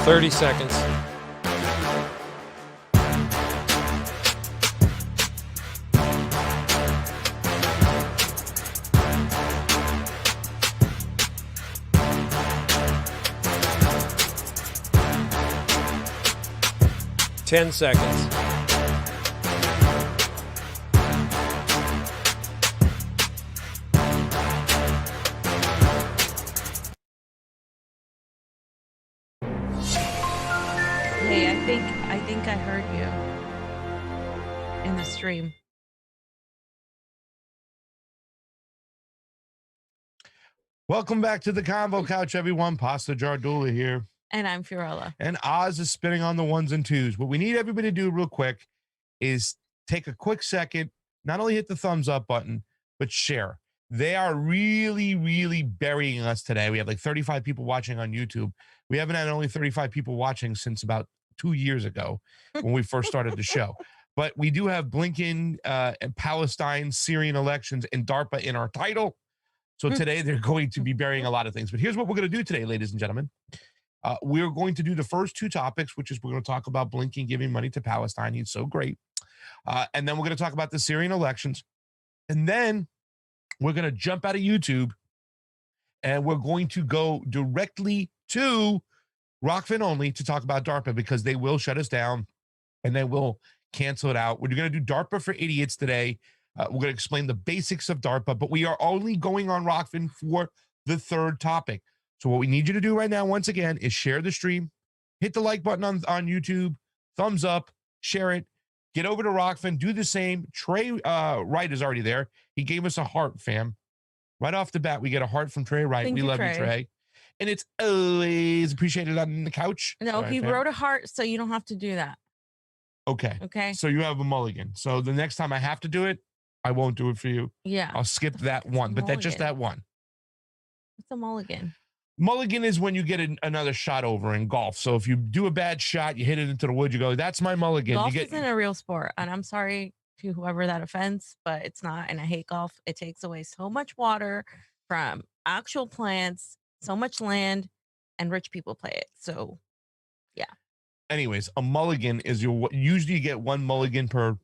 30 seconds. Ten seconds. Hey, I think I heard you in the stream. Welcome back to the Convo Couch, everyone. Pasta Jardula here. And I'm Fiorella. And Oz is spinning on the ones and twos. What we need everybody to do real quick is take a quick second, not only hit the thumbs up button, but share. They are really, really burying us today. We have like 35 people watching on YouTube. We haven't had only 35 people watching since about 2 years ago when we first started the show. But we do have Blinken and Palestine, Syrian elections, and DARPA in our title. So today they're going to be burying a lot of things. But here's what we're going to do today, ladies and gentlemen. We're going to do the first two topics, which is we're going to talk about Blinken giving money to Palestine. He's so great. And then we're going to talk about the Syrian elections. And then we're going to jump out of YouTube and we're going to go directly to Rokfin only to talk about DARPA because they will shut us down and they will cancel it out. We're going to do DARPA for idiots today. We're going to explain the basics of DARPA, but we are only going on Rokfin for the third topic. So what we need you to do right now, once again, is share the stream, hit the like button on YouTube, thumbs up, share it, get over to Rokfin, do the same. Trey Wright is already there. He gave us a heart, fam. Right off the bat, we get a heart from Trey Wright. We love you, Trey. And it's always appreciated on the couch. No, he wrote a heart, so you don't have to do that. Okay. Okay. So you have a mulligan. So the next time I have to do it, I won't do it for you. Yeah. I'll skip that one, but that's just that one. What's a mulligan? Mulligan is when you get another shot over in golf. So if you do a bad shot, you hit it into the wood, you go, that's my mulligan. Golf isn't a real sport. And I'm sorry to whoever that offends, but it's not. And I hate golf. It takes away so much water from actual plants, so much land, and rich people play it. So, yeah. Anyways, a mulligan is usually you get one mulligan per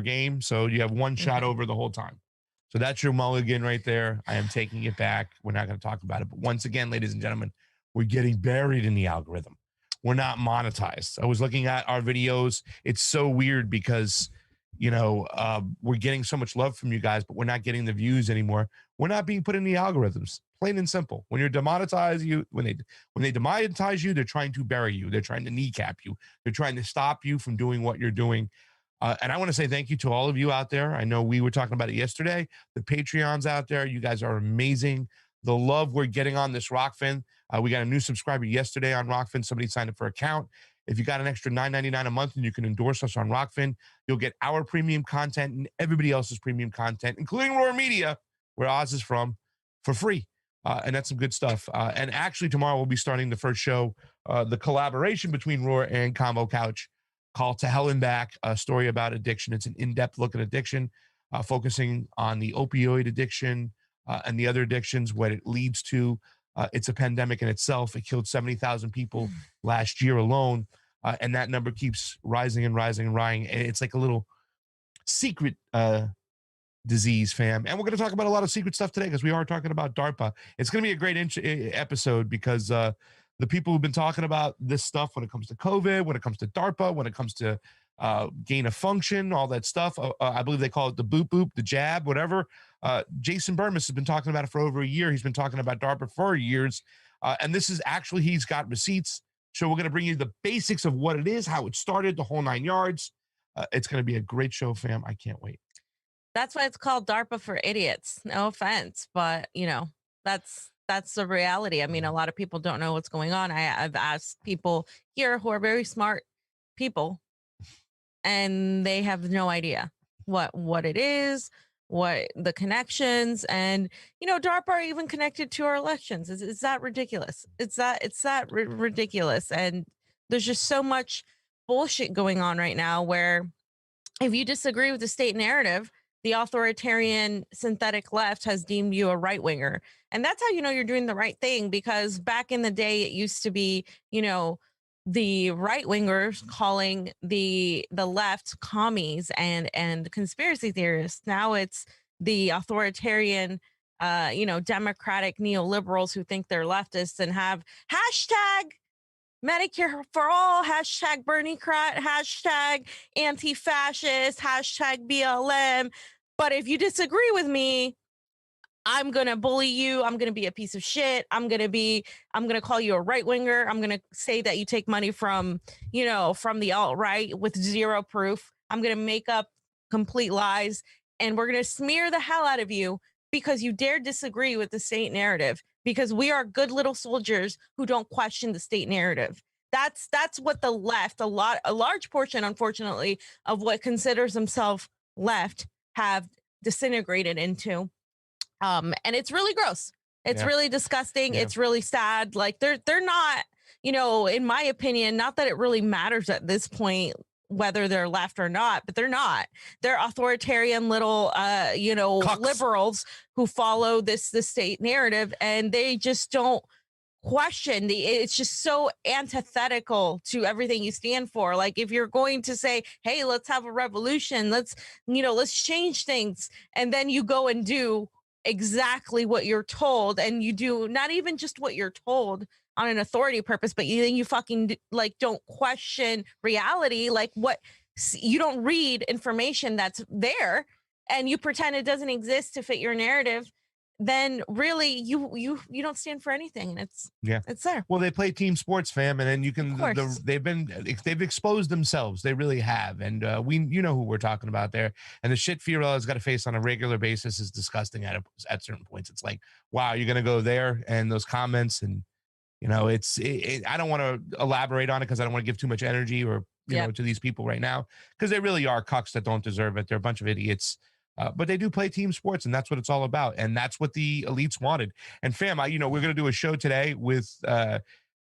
game. So you have one shot over the whole time. So that's your mulligan right there. I am taking it back. We're not going to talk about it. But once again, ladies and gentlemen, we're getting buried in the algorithm. We're not monetized. I was looking at our videos. It's so weird because, you know, we're getting so much love from you guys, but we're not getting the views anymore. We're not being put in the algorithms. Plain and simple. When you're demonetized, when they demonetize you, they're trying to bury you. They're trying to kneecap you. They're trying to stop you from doing what you're doing. And I want to say thank you to all of you out there. I know we were talking about it yesterday. The Patreons out there, you guys are amazing. The love we're getting on this Rokfin. We got a new subscriber yesterday on Rokfin. Somebody signed up for an account. If you got an extra $9.99 a month and you can endorse us on Rokfin, you'll get our premium content and everybody else's premium content, including Roar Media, where Oz is from, for free. And that's some good stuff. And actually, tomorrow we'll be starting the first show, the collaboration between Roar and Convo Couch, called To Hell and Back, a story about addiction. It's an in-depth look at addiction, focusing on the opioid addiction and the other addictions, what it leads to. It's a pandemic in itself. It killed 70,000 people last year alone, and that number keeps rising and rising and rising. It's like a little secret disease, fam. And we're going to talk about a lot of secret stuff today because we are talking about DARPA. It's going to be a great episode because the people who've been talking about this stuff when it comes to COVID, when it comes to DARPA, when it comes to gain of function, all that stuff. I believe they call it the boop boop, the jab, whatever. Jason Burmis has been talking about it for over a year. He's been talking about DARPA for years. And this is actually, he's got receipts. So we're going to bring you the basics of what it is, how it started, the whole 9 yards. It's going to be a great show, fam. I can't wait. That's why it's called DARPA for idiots. No offense, but you know, that's the reality. I mean, a lot of people don't know what's going on. I've asked people here who are very smart people, and they have no idea what it is, what the connections, and you know, DARPA are even connected to our elections. Is that ridiculous? It's that ridiculous, and there's just so much bullshit going on right now. Where if you disagree with the state narrative, the authoritarian synthetic left has deemed you a right winger. And that's how you know you're doing the right thing, because back in the day, it used to be, you know, the right wingers calling the left commies and conspiracy theorists. Now it's the authoritarian, you know, democratic neoliberals who think they're leftists and have hashtag Medicare for all, hashtag Berniecrat, hashtag anti-fascist, hashtag BLM. But if you disagree with me, I'm going to bully you. I'm going to be a piece of shit. I'm going to call you a right winger. I'm going to say that you take money from, you know, from the alt-right with zero proof. I'm going to make up complete lies, and we're going to smear the hell out of you because you dare disagree with the state narrative, because we are good little soldiers who don't question the state narrative. That's what the left, a large portion, unfortunately, of what considers themselves left have disintegrated into. And it's really gross. It's really disgusting. Yeah. It's really sad. Like they're not, in my opinion, not that it really matters at this point whether they're left or not, but they're not. They're authoritarian little Cucks. liberals who follow this state narrative, and they just don't question it's just so antithetical to everything you stand for. Like if you're going to say, hey, let's have a revolution, let's change things, and then you go and do exactly what you're told, and you do not even just what you're told on an authority purpose, but you fucking like don't question reality. Like you don't read information that's there and you pretend it doesn't exist to fit your narrative, then really you don't stand for anything, and it's there. Well, they play team sports, fam, and then you can. They've exposed themselves. They really have, and you know who we're talking about there. And the shit Fiorella's got to face on a regular basis is disgusting. At certain points, it's like, wow, you're gonna go there, and those comments, and I don't want to elaborate on it because I don't want to give too much energy or to these people right now, because they really are cucks that don't deserve it. They're a bunch of idiots. But they do play team sports, and that's what it's all about. And that's what the elites wanted. And fam, we're going to do a show today with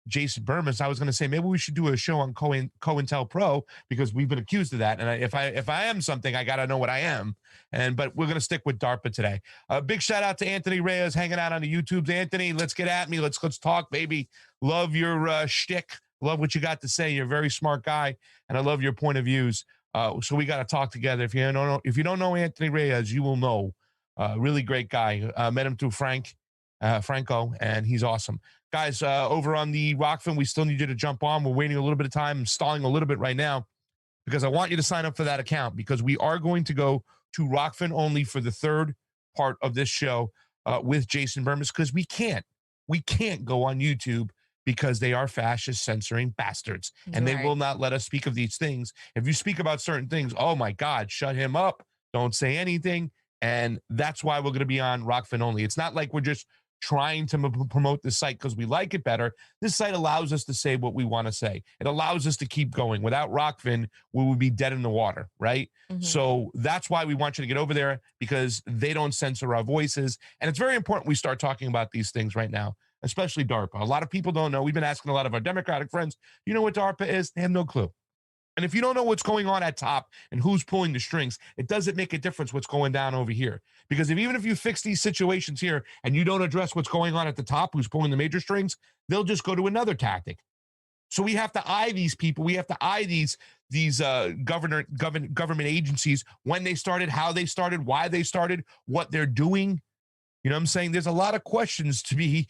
Jason Burmis. I was going to say, maybe we should do a show on COINTELPRO, because we've been accused of that. And if I am something, I got to know what I am. But we're going to stick with DARPA today. A big shout out to Anthony Reyes hanging out on the YouTubes. Anthony, let's get at me. Let's talk, baby. Love your shtick. Love what you got to say. You're a very smart guy, and I love your point of views. So we got to talk together. If you don't know Anthony Reyes, you will know. Really great guy. Met him through Franco, and he's awesome. Guys, over on the Rokfin, we still need you to jump on. We're waiting a little bit of time. I'm stalling a little bit right now because I want you to sign up for that account, because we are going to go to Rokfin only for the third part of this show with Jason Burmis, because we can't go on YouTube, because they are fascist censoring bastards, and they will not let us speak of these things. If you speak about certain things, oh my God, shut him up. Don't say anything. And that's why we're going to be on Rokfin only. It's not like we're just trying to promote this site because we like it better. This site allows us to say what we want to say. It allows us to keep going. Without Rokfin, we would be dead in the water, right? Mm-hmm. So that's why we want you to get over there, because they don't censor our voices. And it's very important we start talking about these things right now, especially DARPA. A lot of people don't know. We've been asking a lot of our Democratic friends, you know what DARPA is? They have no clue. And if you don't know what's going on at top and who's pulling the strings, it doesn't make a difference what's going down over here. Because even if you fix these situations here and you don't address what's going on at the top, who's pulling the major strings, they'll just go to another tactic. So we have to eye these people. We have to eye these government agencies, when they started, how they started, why they started, what they're doing. You know what I'm saying? There's a lot of questions to be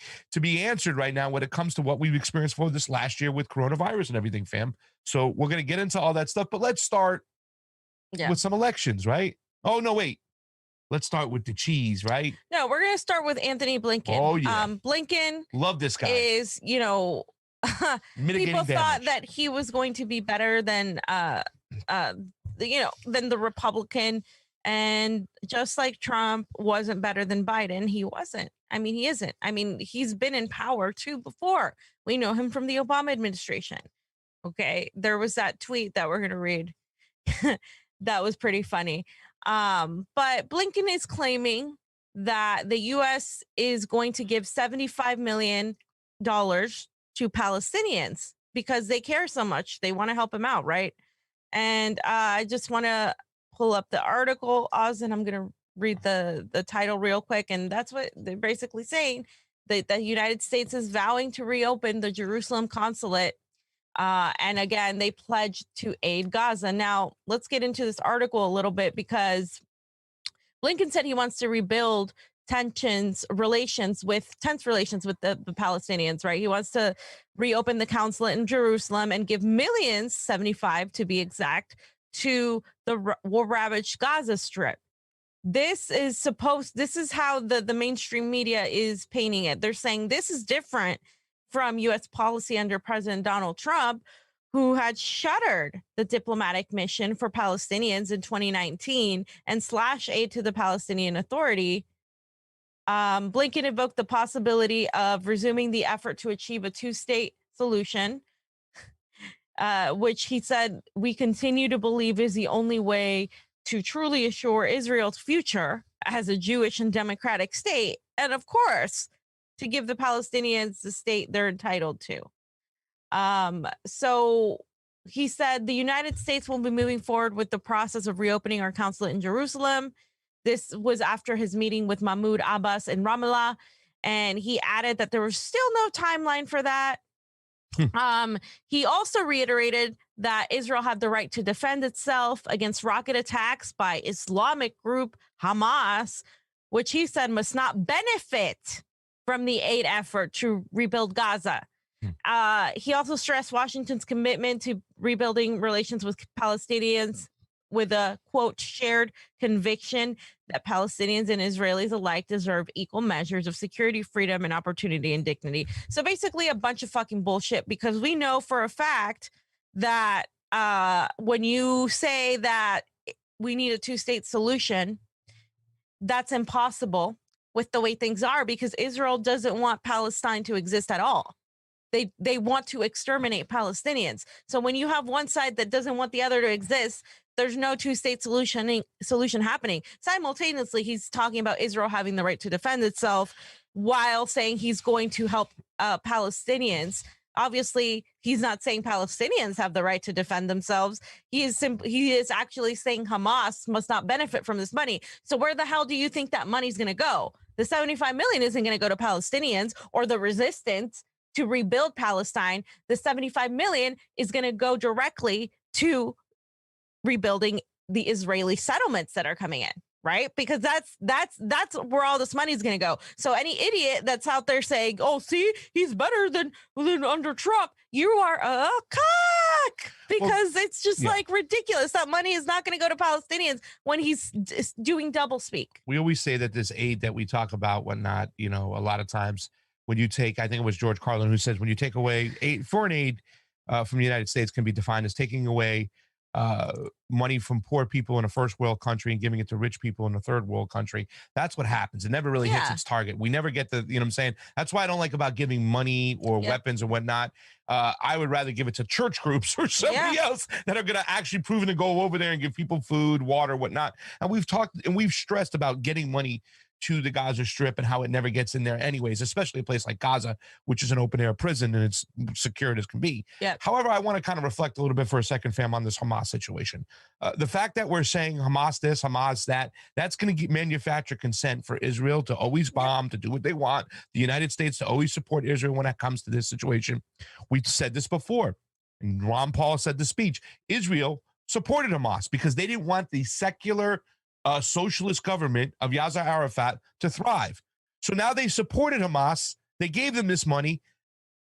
answered right now when it comes to what we've experienced for this last year with coronavirus and everything, fam. So we're going to get into all that stuff, but let's start with some elections, right? Oh, no, wait. Let's start with the cheese, right? No, we're going to start with Anthony Blinken. Oh, yeah. Blinken. Love this guy. Is, people damage. thought that he was going to be better than, than the Republican. And just like Trump wasn't better than Biden, he wasn't. I mean, he isn't. I mean, he's been in power too before. We know him from the Obama administration. Okay. There was that tweet that we're going to read. That was pretty funny. But Blinken is claiming that the U.S. is going to give $75 million to Palestinians because they care so much. They want to help him out, right? And I just want to pull up the article, Oz, and I'm going to read the title real quick. And that's what they're basically saying, that the United States is vowing to reopen the Jerusalem consulate. And again, they pledged to aid Gaza. Now, let's get into this article a little bit, because Blinken said he wants to rebuild tense relations with the Palestinians, right? He wants to reopen the consulate in Jerusalem and give millions, 75 to be exact, to the war-ravaged Gaza Strip. This is how the mainstream media is painting it. They're saying this is different from U.S. policy under President Donald Trump, who had shuttered the diplomatic mission for Palestinians in 2019 and slashed aid to the Palestinian Authority Blinken invoked the possibility of resuming the effort to achieve a two-state solution, which he said we continue to believe is the only way to truly assure Israel's future as a Jewish and democratic state. And of course, to give the Palestinians the state they're entitled to. So he said the United States will be moving forward with the process of reopening our consulate in Jerusalem. This was after his meeting with Mahmoud Abbas in Ramallah. And he added that there was still no timeline for that. He also reiterated that Israel had the right to defend itself against rocket attacks by Islamic group Hamas, which he said must not benefit from the aid effort to rebuild Gaza. He also stressed Washington's commitment to rebuilding relations with Palestinians with a, quote, shared conviction that Palestinians and Israelis alike deserve equal measures of security, freedom, and opportunity and dignity. So basically a bunch of fucking bullshit, because we know for a fact that when you say that we need a two-state solution, that's impossible with the way things are, because Israel doesn't want Palestine to exist at all. They want to exterminate Palestinians. So when you have one side that doesn't want the other to exist, there's no two-state solution happening. Simultaneously, he's talking about Israel having the right to defend itself while saying he's going to help Palestinians. Obviously, he's not saying Palestinians have the right to defend themselves. He is actually saying Hamas must not benefit from this money. So where the hell do you think that money's going to go? The 75 million isn't going to go to Palestinians or the resistance to rebuild Palestine. The 75 million is going to go directly to rebuilding the Israeli settlements that are coming in, right? Because that's where all this money is going to go. So any idiot that's out there saying, "Oh, see, he's better than under Trump," you are a cock, because it's just like ridiculous. That money is not going to go to Palestinians when he's doing double speak. We always say that this aid that we talk about, whatnot, a lot of times when you take, I think it was George Carlin who says, when you take away foreign aid from the United States can be defined as taking away money from poor people in a first world country and giving it to rich people in a third world country. That's what happens. It never really hits its target. We never get the, what I'm saying? That's why I don't like about giving money or weapons or whatnot. I would rather give it to church groups or somebody else that are going to actually proven to go over there and give people food, water, whatnot. And we've talked and we've stressed about getting money to the Gaza Strip and how it never gets in there anyways, especially a place like Gaza, which is an open air prison and it's secured as can be. However, I want to kind of reflect a little bit for a second, fam, on this Hamas situation. The fact that we're saying Hamas this, Hamas that, that's going to manufacture consent for Israel to always bomb, to do what they want, the United States to always support Israel when it comes to this situation. We said this before, and Ron Paul said the speech, Israel supported Hamas because they didn't want the secular socialist government of Yasser Arafat to thrive. So now they supported Hamas. They gave them this money.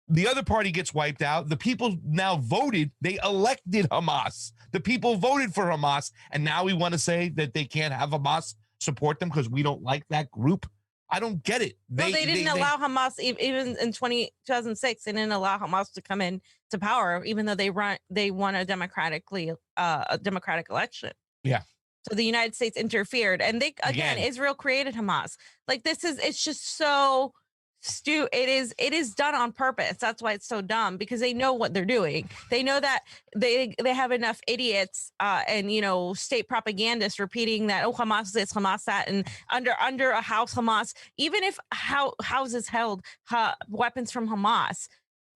The other party gets wiped out. The people now voted. They elected Hamas. The people voted for Hamas. And now we want to say that they can't have Hamas support them because we don't like that group. I don't get it. They didn't allow Hamas, even in 2006, they didn't allow Hamas to come in to power, even though they won a democratic election. Yeah. So the United States interfered, and they again Israel created Hamas. Like it's just so it is done on purpose. That's why it's so dumb, because they know what they're doing. They know that they have enough idiots and state propagandists repeating that, oh, Hamas this, Hamas that, and under a house Hamas, even if houses held weapons from Hamas,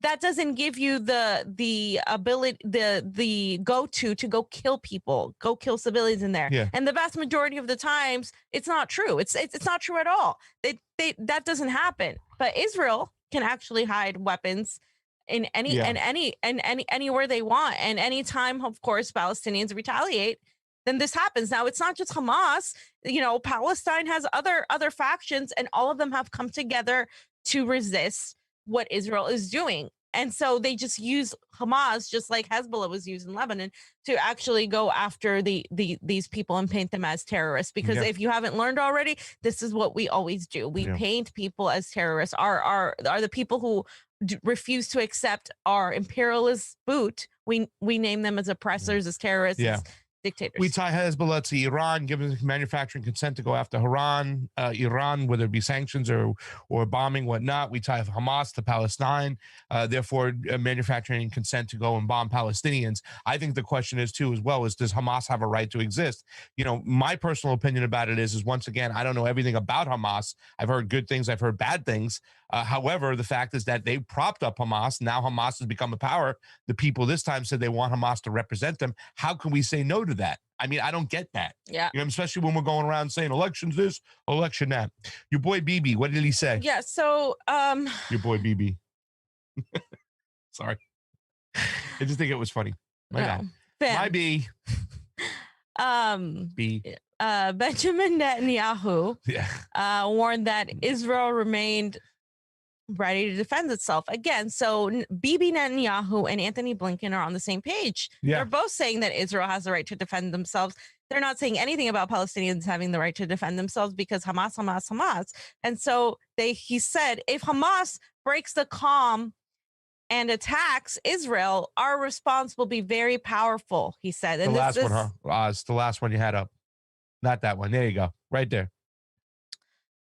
that doesn't give you the ability, the go-to to go kill people, go kill civilians in there. Yeah. And the vast majority of the times, it's not true. It's not true at all. That doesn't happen. But Israel can actually hide weapons in anywhere they want. And anytime, of course, Palestinians retaliate, then this happens. Now, it's not just Hamas. Palestine has other factions, and all of them have come together to resist what Israel is doing. And so they just use Hamas, just like Hezbollah was used in Lebanon, to actually go after these people and paint them as terrorists. Because if you haven't learned already, this is what we always do. We paint people as terrorists. Are the people who refuse to accept our imperialist boot, we name them as oppressors, as terrorists, dictators. We tie Hezbollah to Iran, giving manufacturing consent to go after Iran, whether it be sanctions or bombing, whatnot. We tie Hamas to Palestine, therefore manufacturing consent to go and bomb Palestinians. I think the question is too, as well, is does Hamas have a right to exist? You know, my personal opinion about it is once again, I don't know everything about Hamas. I've heard good things, I've heard bad things. However, the fact is that they propped up Hamas. Now Hamas has become a power. The people this time said they want Hamas to represent them. How can we say no to that? I mean, I don't get that. Yeah. You know, especially when we're going around saying elections this, election that. Your boy BB, what did he say? Yeah. So, Your boy BB. Sorry. I just think it was funny. My bad. My B. B. Benjamin Netanyahu warned that Israel remained ready to defend itself again. So Bibi Netanyahu and Anthony Blinken are on the same page. Yeah. They're both saying that Israel has the right to defend themselves. They're not saying anything about Palestinians having the right to defend themselves because Hamas. And so he said, if Hamas breaks the calm and attacks Israel, our response will be very powerful, he said. And the last one, huh? It's the last one you had up. Not that one. There you go. Right there.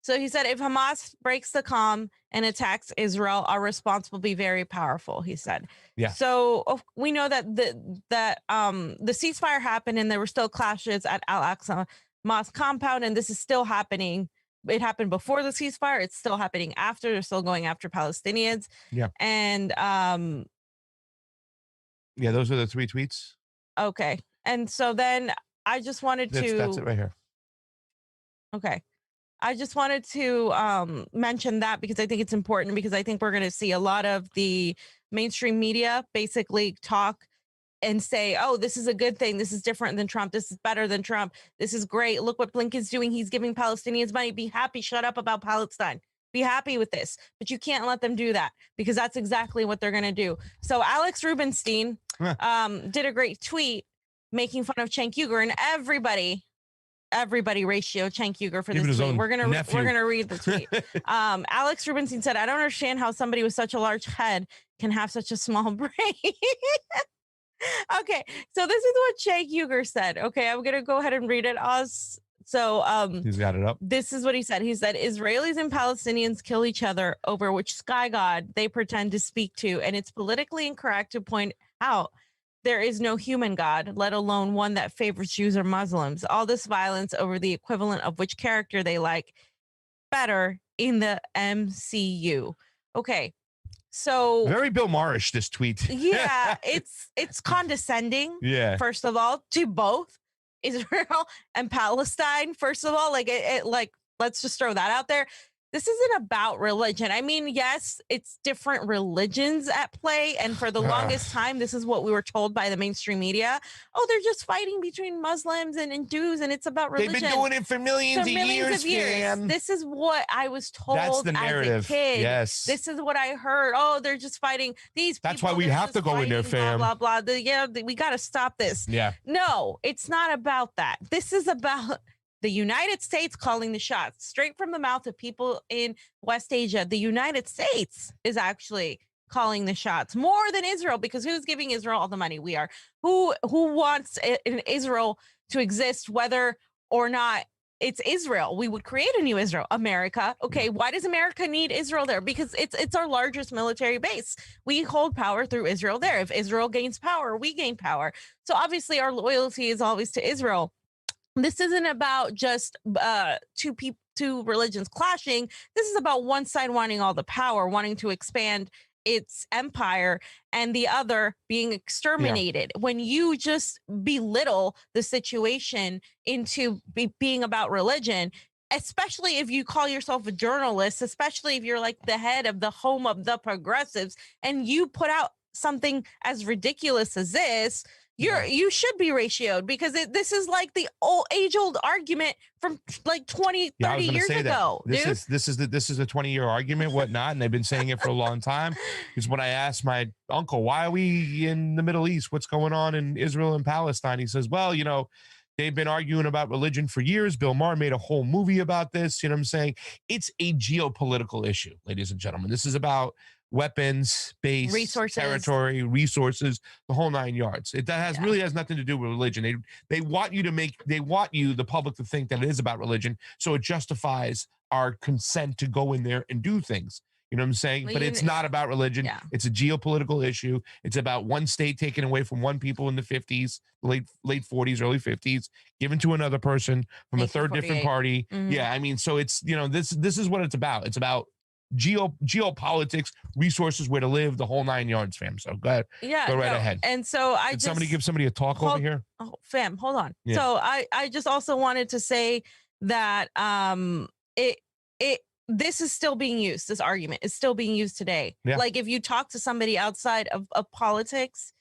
So he said, if Hamas breaks the calm and attacks Israel, our response will be very powerful, he said. Yeah. So we know that the ceasefire happened and there were still clashes at Al-Aqsa Mosque compound, and this is still happening. It happened before the ceasefire. It's still happening after. They're still going after Palestinians. Yeah. And yeah, those are the 3 tweets. Okay. And so then I just wanted to. That's it right here. Okay. I just wanted to mention that because I think it's important, because I think we're going to see a lot of the mainstream media basically talk and say, oh, this is a good thing. This is different than Trump. This is better than Trump. This is great. Look what Blinken's doing. He's giving Palestinians money. Be happy. Shut up about Palestine. Be happy with this. But you can't let them do that, because that's exactly what they're going to do. So Alex Rubinstein did a great tweet making fun of Cenk Uygur, and everybody ratio Cenk Uygur for this tweet. We're gonna read the tweet. Alex Rubinstein said, I don't understand how somebody with such a large head can have such a small brain. Okay, so this is what Cenk Uygur said. Okay, I'm gonna go ahead and read it, Oz. So he's got it up. This is what he said. He said, Israelis and Palestinians kill each other over which sky god they pretend to speak to, and it's politically incorrect to point out there is no human God, let alone one that favors Jews or Muslims. All this violence over the equivalent of which character they like better in the MCU. Okay, so very Bill Maher-ish, this tweet. Yeah, it's condescending. Yeah. First of all, to both Israel and Palestine. First of all, like let's just throw that out there. This isn't about religion. I mean, yes, it's different religions at play. And for the longest time, this is what we were told by the mainstream media. Oh, they're just fighting between Muslims and Jews, and it's about religion. They've been doing it for millions of years. This is what I was told. That's the narrative. As a kid. Yes. This is what I heard. Oh, they're just fighting these people. That's why we have to go in there, fam. Blah, blah, blah. We got to stop this. Yeah. No, it's not about that. This is about the United States calling the shots straight from the mouth of people in West Asia. The United States is actually calling the shots more than Israel, because who's giving Israel all the money? We are. Who wants an Israel to exist, whether or not it's Israel? We would create a new Israel, America. Okay, why does America need Israel there? Because it's our largest military base. We hold power through Israel there. If Israel gains power, we gain power. So obviously our loyalty is always to Israel. This isn't about just two religions clashing. This is about one side wanting all the power, wanting to expand its empire, and the other being exterminated. Yeah. When you just belittle the situation into being about religion, especially if you call yourself a journalist, especially if you're like the head of the home of the progressives, and you put out something as ridiculous as this, you should be ratioed, because this is like the age-old argument from like 20, 30 years ago. This is a 20-year argument, whatnot, and they've been saying it for a long time. Because when I asked my uncle, why are we in the Middle East? What's going on in Israel and Palestine? He says, well, you know, they've been arguing about religion for years. Bill Maher made a whole movie about this. You know what I'm saying? It's a geopolitical issue, ladies and gentlemen. This is about weapons, base, Resources. territory, resources, the whole 9 yards. That really has nothing to do with religion. They want you, the public, to think that it is about religion, so it justifies our consent to go in there and do things. You know what I'm saying? Well, but it's not about religion. Yeah. It's a geopolitical issue. It's about one state taken away from one people in the 50s, late 40s, early 50s, given to another person from a third different party. Mhm. Yeah, I mean, so it's, this is what it's about. It's about geopolitics, resources, where to live, the whole 9 yards, fam. So go ahead. Yeah. Go right ahead. And so Did somebody give somebody a talk over here? Oh, fam, hold on. Yeah. So I just also wanted to say that this is still being used. This argument is still being used today. Yeah. Like, if you talk to somebody outside of politics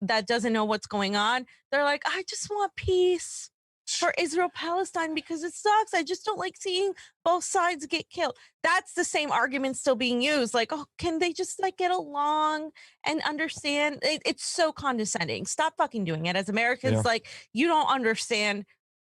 that doesn't know what's going on, they're like, I just want peace for Israel Palestine because it sucks. I just don't like seeing both sides get killed. That's the same argument still being used. Like, oh, can they just like get along and understand? It's so condescending. Stop fucking doing it. As Americans, Yeah. like, you don't understand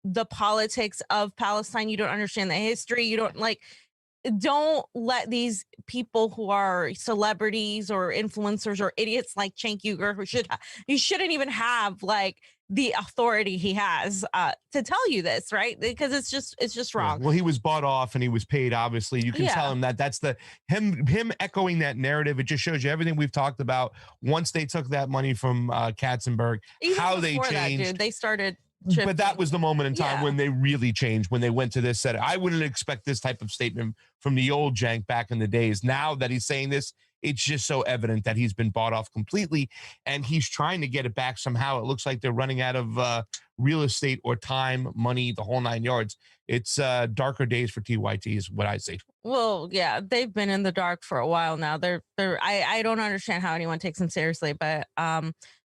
the politics of Palestine. You don't understand the history. You don't let these people who are celebrities or influencers or idiots like Cenk Uygur, who shouldn't even have like the authority he has to tell you this, right? Because it's just wrong. Yeah. Well, he was bought off and he was paid. Obviously, you can tell him that. That's him echoing that narrative. It just shows you everything we've talked about. Once they took that money from Katzenberg, Even how they before changed. that, dude, they started. But that was the moment in time when they really changed, when they went to this set. I wouldn't expect this type of statement from the old Jank back in the days. Now that he's saying this, it's just so evident that he's been bought off completely, and he's trying to get it back somehow. It looks like they're running out of real estate or time, money, the whole 9 yards. It's darker days for TYT is what I say. Well, yeah, they've been in the dark for a while now. I don't understand how anyone takes them seriously, but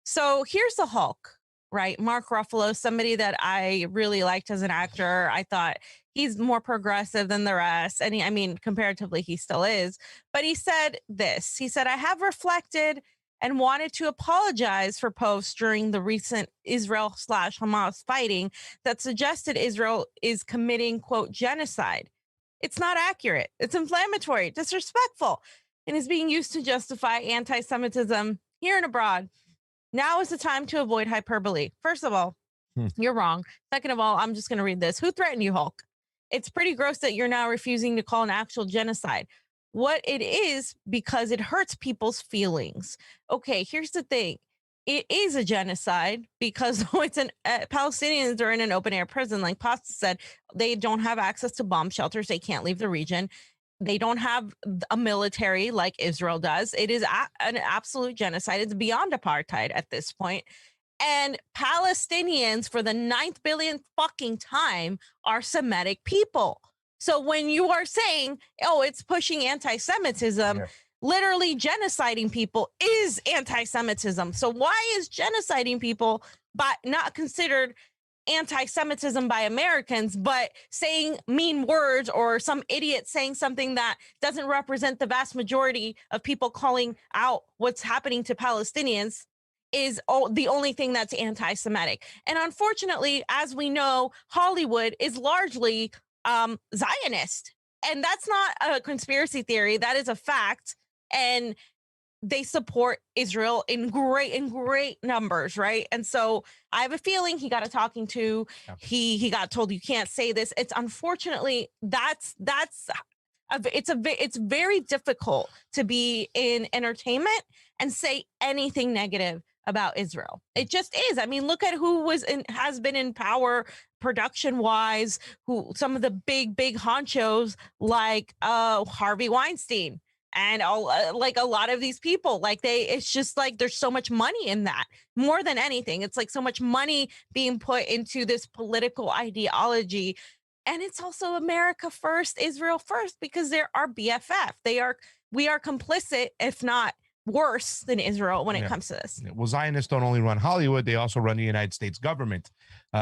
so here's the Hulk. Right. Mark Ruffalo, somebody that I really liked as an actor. I thought he's more progressive than the rest. And comparatively, he still is. But he said this. He said, I have reflected and wanted to apologize for posts during the recent Israel/Hamas fighting that suggested Israel is committing, quote, genocide. It's not accurate. It's inflammatory, disrespectful, and is being used to justify anti-Semitism here and abroad. Now is the time to avoid hyperbole. First of all, you're wrong. Second of all, I'm just going to read this. Who threatened you, Hulk? It's pretty gross that you're now refusing to call an actual genocide. What it is, because it hurts people's feelings. Okay, here's the thing. It is a genocide because Palestinians are in an open air prison. Like Pasta said, they don't have access to bomb shelters. They can't leave the region. They don't have a military like Israel does. It is an absolute genocide. It's beyond apartheid at this point. And Palestinians, for the 9th billionth fucking time, are Semitic people. So when you are saying, oh, it's pushing anti-Semitism, literally genociding people is anti-Semitism. So why is genociding people not considered anti-Semitism by Americans, but saying mean words or some idiot saying something that doesn't represent the vast majority of people calling out what's happening to Palestinians is the only thing that's anti-Semitic? And unfortunately, as we know, Hollywood is largely Zionist, and that's not a conspiracy theory. That is a fact. And they support Israel in great numbers, right? And so I have a feeling he got a talking to. Yeah. He got told you can't say this. It's unfortunately it's very difficult to be in entertainment and say anything negative about Israel. It just is. I mean, look at who has been in power production wise. Who some of the big honchos like Harvey Weinstein. And like a lot of these people, it's just like there's so much money in that more than anything. It's like so much money being put into this political ideology. And it's also America first, Israel first, because they're our BFF. We are complicit, if not worse than Israel when it comes to this. Well, Zionists don't only run Hollywood, they also run the United States government.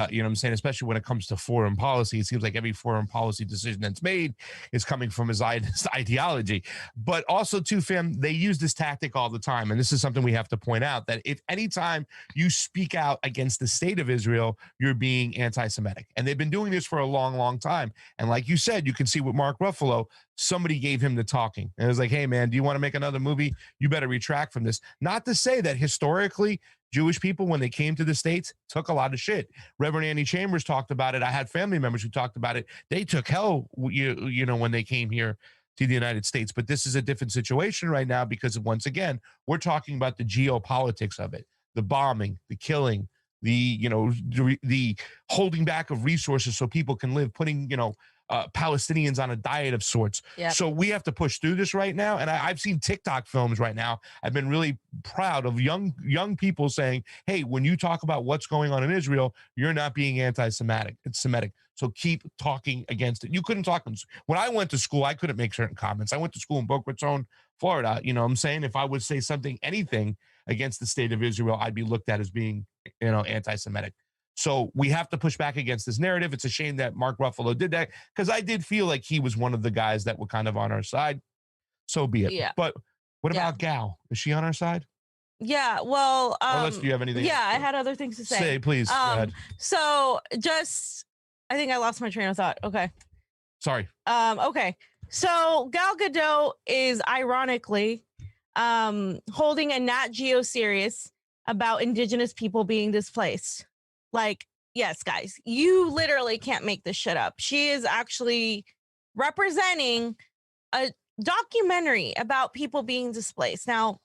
You know what I'm saying? Especially when it comes to foreign policy, it seems like every foreign policy decision that's made is coming from his ideology. But also, too, fam, they use this tactic all the time. And this is something we have to point out, that if anytime you speak out against the state of Israel, you're being anti-Semitic. And they've been doing this for a long, long time. And like you said, you can see with Mark Ruffalo, somebody gave him the talking. And it was like, hey, man, do you want to make another movie? You better retract from this. Not to say that historically, Jewish people, when they came to the States, took a lot of shit. Reverend Andy Chambers talked about it. I had family members who talked about it. They took hell, you know, when they came here to the United States. But this is a different situation right now because, once again, we're talking about the geopolitics of it, the bombing, the killing, the, you know, the holding back of resources so people can live, putting, you know, Palestinians on a diet of sorts. Yep. So we have to push through this right now. And I've seen TikTok films right now. I've been really proud of young people saying, hey, when you talk about what's going on in Israel, you're not being anti-Semitic. It's Semitic. So keep talking against it. You couldn't talk. When I went to school, I couldn't make certain comments. I went to school in Boca Raton, Florida. You know what I'm saying? If I would say something, anything against the state of Israel, I'd be looked at as being, you know, anti-Semitic. So we have to push back against this narrative. It's a shame that Mark Ruffalo did that, because I did feel like he was one of the guys that were kind of on our side. So be it. Yeah. But what about Gal? Is she on our side? Yeah. Well, Unless do you have anything? Yeah, I had other things to say. Say, please. Go ahead. So I think I lost my train of thought. Okay. Sorry. Okay. So Gal Gadot is ironically holding a Nat Geo series about Indigenous people being displaced. Like, yes, guys, you literally can't make this shit up. She is actually representing a documentary about people being displaced. Now,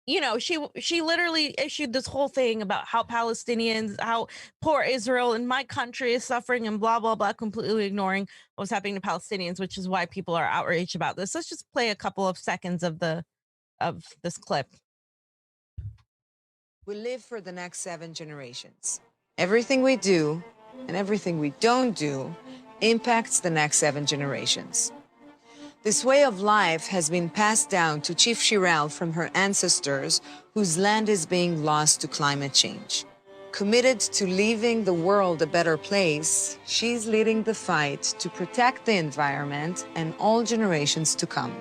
you know, she literally issued this whole thing about how Palestinians, how poor Israel and my country is suffering and blah, blah, blah, completely ignoring what's happening to Palestinians, which is why people are outraged about this. Let's just play a couple of seconds of this clip. We live for the next 7 generations. Everything we do and everything we don't do impacts the next 7 generations. This way of life has been passed down to Chief Shirel from her ancestors, whose land is being lost to climate change. Committed to leaving the world a better place, she's leading the fight to protect the environment and all generations to come.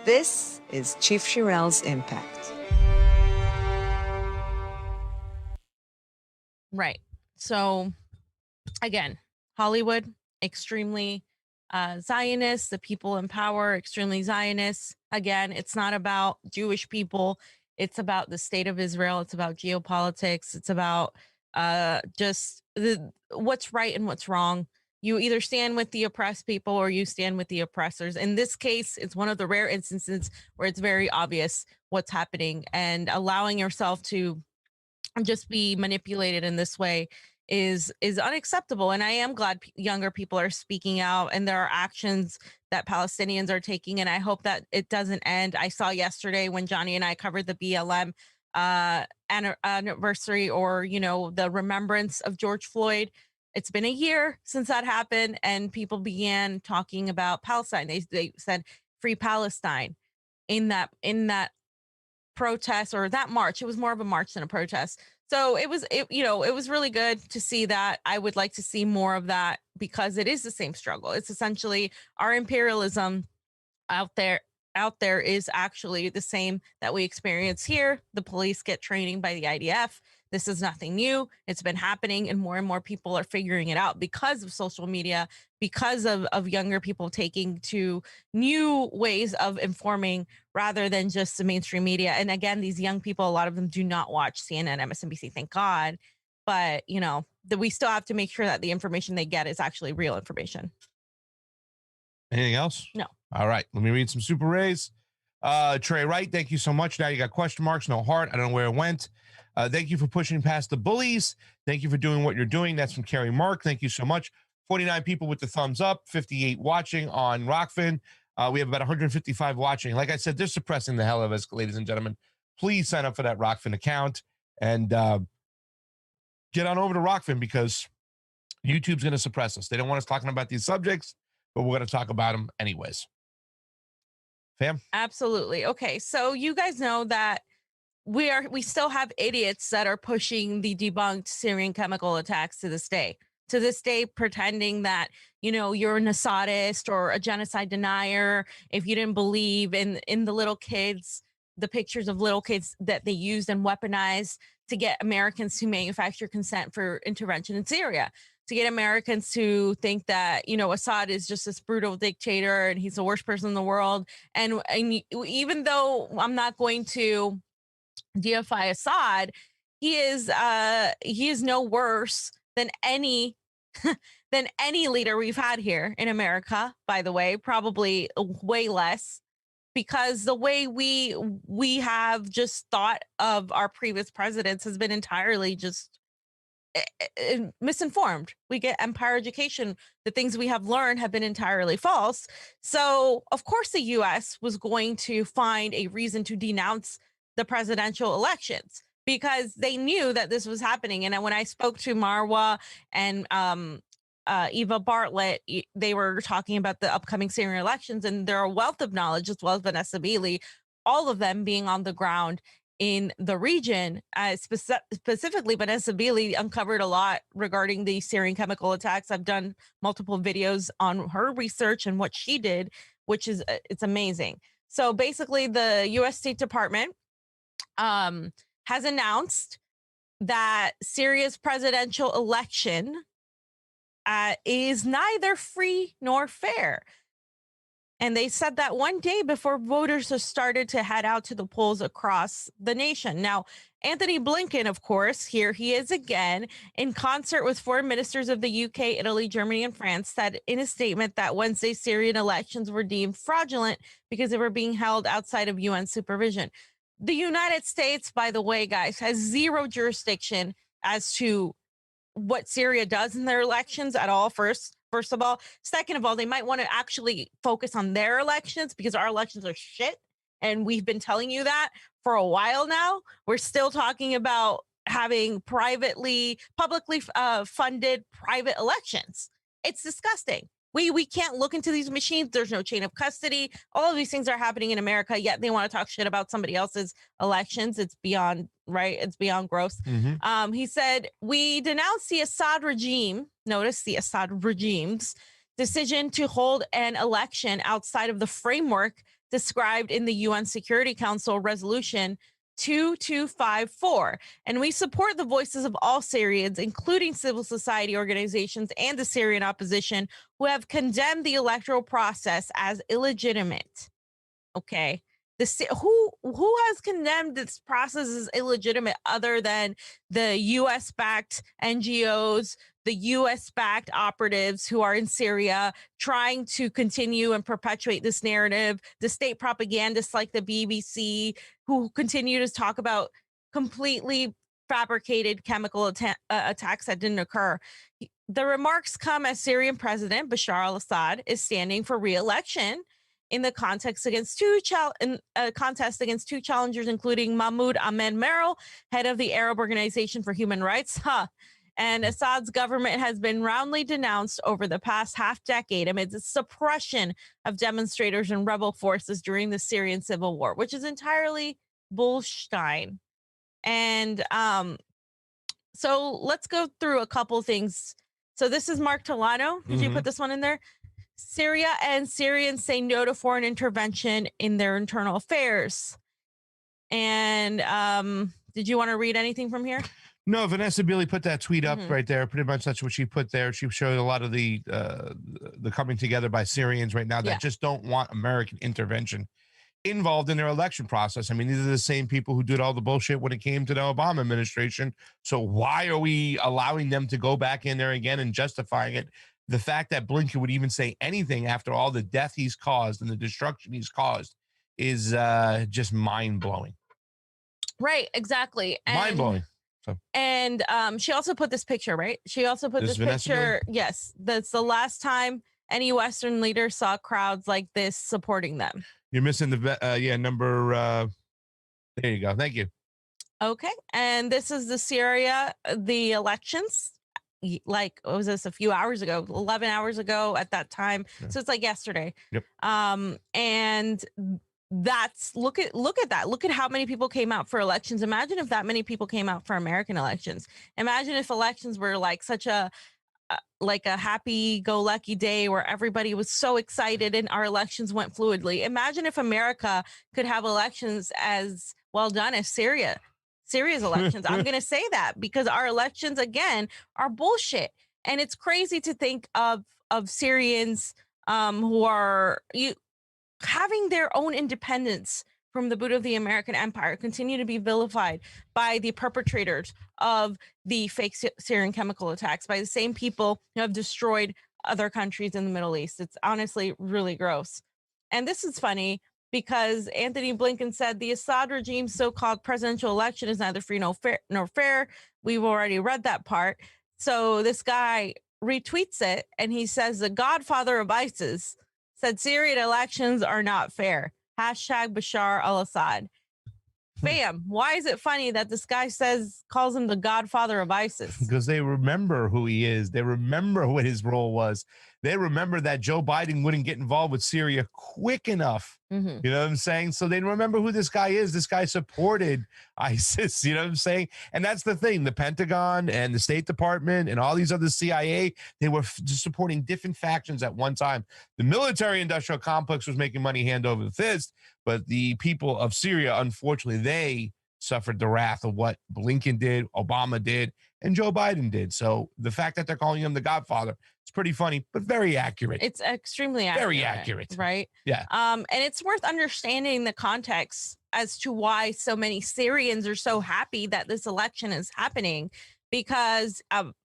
This is Chief Shirel's impact. Right. So again, Hollywood, extremely Zionists, the people in power, extremely Zionists. Again, it's not about Jewish people. It's about the state of Israel. It's about geopolitics. It's about just what's right and what's wrong. You either stand with the oppressed people or you stand with the oppressors. In this case, it's one of the rare instances where it's very obvious what's happening, and allowing yourself to just be manipulated in this way is unacceptable. And I am glad younger people are speaking out, and there are actions that Palestinians are taking, and I hope that it doesn't end. I saw yesterday when Johnny and I covered the BLM anniversary, or, you know, the remembrance of George Floyd. It's been a year since that happened, and people began talking about Palestine. They said free Palestine in that protest, or that march. It was more of a march than a protest. So it was really good to see that. I would like to see more of that, because it is the same struggle. It's essentially our imperialism out there is actually the same that we experience here. The police get training by the IDF. This is nothing new. It's been happening, and more people are figuring it out because of social media, because of younger people taking to new ways of informing rather than just the mainstream media. And again, these young people, a lot of them do not watch CNN, MSNBC, thank God. But, you know, that we still have to make sure that the information they get is actually real information. Anything else? No. All right. Let me read some super rays. Trey Wright, thank you so much. Now you got question marks, no heart. I don't know where it went. Thank you for pushing past the bullies. Thank you for doing what you're doing. That's from Carrie Mark. Thank you so much. 49 people with the thumbs up, 58 watching on Rokfin. We have about 155 watching. Like I said, they're suppressing the hell of us, ladies and gentlemen. Please sign up for that Rokfin account and get on over to Rokfin, because YouTube's going to suppress us. They don't want us talking about these subjects, but we're going to talk about them anyways. Fam? Absolutely. Okay. So you guys know that we still have idiots that are pushing the debunked Syrian chemical attacks to this day. To this day, pretending that, you know, you're an Assadist or a genocide denier if you didn't believe in the little kids, the pictures of little kids that they used and weaponized to get Americans to manufacture consent for intervention in Syria, to get Americans to think that, you know, Assad is just this brutal dictator and he's the worst person in the world. And even though I'm not going to deify Assad, he is no worse than any than any leader we've had here in America, by the way, probably way less, because the way we have just thought of our previous presidents has been entirely just misinformed. We get empire education. The things we have learned have been entirely false. So of course the US was going to find a reason to denounce the presidential elections, because they knew that this was happening. And when I spoke to Marwa and Eva Bartlett, they were talking about the upcoming Syrian elections, and they're a wealth of knowledge, as well as Vanessa Beeley, all of them being on the ground in the region. Specifically, Vanessa Beeley uncovered a lot regarding the Syrian chemical attacks. I've done multiple videos on her research and what she did, which is it's amazing. So basically, the U.S. State Department has announced that Syria's presidential election is neither free nor fair. And they said that one day before voters have started to head out to the polls across the nation. Now, Anthony Blinken, of course, here he is again, in concert with foreign ministers of the UK, Italy, Germany, and France, said in a statement that Wednesday's Syrian elections were deemed fraudulent because they were being held outside of UN supervision. The United States, by the way, guys, has zero jurisdiction as to what Syria does in their elections at all. First of all. Second of all, they might want to actually focus on their elections, because our elections are shit. And we've been telling you that for a while now. We're still talking about having publicly funded private elections. It's disgusting. We can't look into these machines. There's no chain of custody. All of these things are happening in America, yet they want to talk shit about somebody else's elections. It's beyond, right? It's beyond gross. Mm-hmm. He said, we denounce the Assad regime, notice the Assad regime's decision to hold an election outside of the framework described in the UN Security Council resolution 2254. And we support the voices of all Syrians, including civil society organizations and the Syrian opposition, who have condemned the electoral process as illegitimate. Okay. Who has condemned this process as illegitimate other than the US-backed NGOs, the US-backed operatives who are in Syria trying to continue and perpetuate this narrative, the state propagandists like the BBC who continue to talk about completely fabricated chemical attacks that didn't occur. The remarks come as Syrian President Bashar al-Assad is standing for re-election in the contest against two challengers, including Mahmoud Ahmed Merrill, head of the Arab Organization for Human Rights. And Assad's government has been roundly denounced over the past half decade amid the suppression of demonstrators and rebel forces during the Syrian civil war, which is entirely bullshit. And so let's go through a couple things. So this is Mark Tolano. Did you put this one in there? Syria and Syrians say no to foreign intervention in their internal affairs. And did you want to read anything from here? No, Vanessa Beeley put that tweet up right there. Pretty much that's what she put there. She showed a lot of the coming together by Syrians right now that just don't want American intervention involved in their election process. I mean, these are the same people who did all the bullshit when it came to the Obama administration. So why are we allowing them to go back in there again and justifying it? The fact that Blinken would even say anything after all the death he's caused and the destruction he's caused is just mind-blowing. Right, exactly. Mind-blowing. So. And she also put this picture, right? She also put this picture. Yes, that's the last time any Western leader saw crowds like this supporting them. You're missing the number. There you go. Thank you. Okay, and this is the elections. Like, what was this, a few hours ago, 11 hours ago at that time. Yeah. So it's like yesterday. Yep. And look at that. Look at how many people came out for elections. Imagine if that many people came out for American elections. Imagine if elections were like such a happy-go-lucky day where everybody was so excited and our elections went fluidly. Imagine if America could have elections as well done as Syria's elections. I'm going to say that because our elections, again, are bullshit. And it's crazy to think of Syrians who are having their own independence from the boot of the American empire, continue to be vilified by the perpetrators of the fake Syrian chemical attacks, by the same people who have destroyed other countries in the Middle East. It's honestly really gross. And this is funny because Anthony Blinken said the Assad regime's so-called presidential election is neither free nor fair. We've already read that part. So this guy retweets it and he says the godfather of ISIS said Syrian elections are not fair. Hashtag Bashar al-Assad. Bam. Why is it funny that this guy calls him the godfather of ISIS? Because they remember who he is. They remember what his role was. They remember that Joe Biden wouldn't get involved with Syria quick enough. Mm-hmm. You know what I'm saying? So they remember who this guy is. This guy supported ISIS. You know what I'm saying? And that's the thing. The Pentagon and the State Department and all these other CIA, they were just supporting different factions at one time. The military-industrial complex was making money hand over fist, but the people of Syria, unfortunately, they suffered the wrath of what Blinken did, Obama did, and Joe Biden did. So the fact that they're calling him the Godfather, it's pretty funny, but very accurate. It's extremely accurate. Very accurate. Right? Yeah. And it's worth understanding the context as to why so many Syrians are so happy that this election is happening, because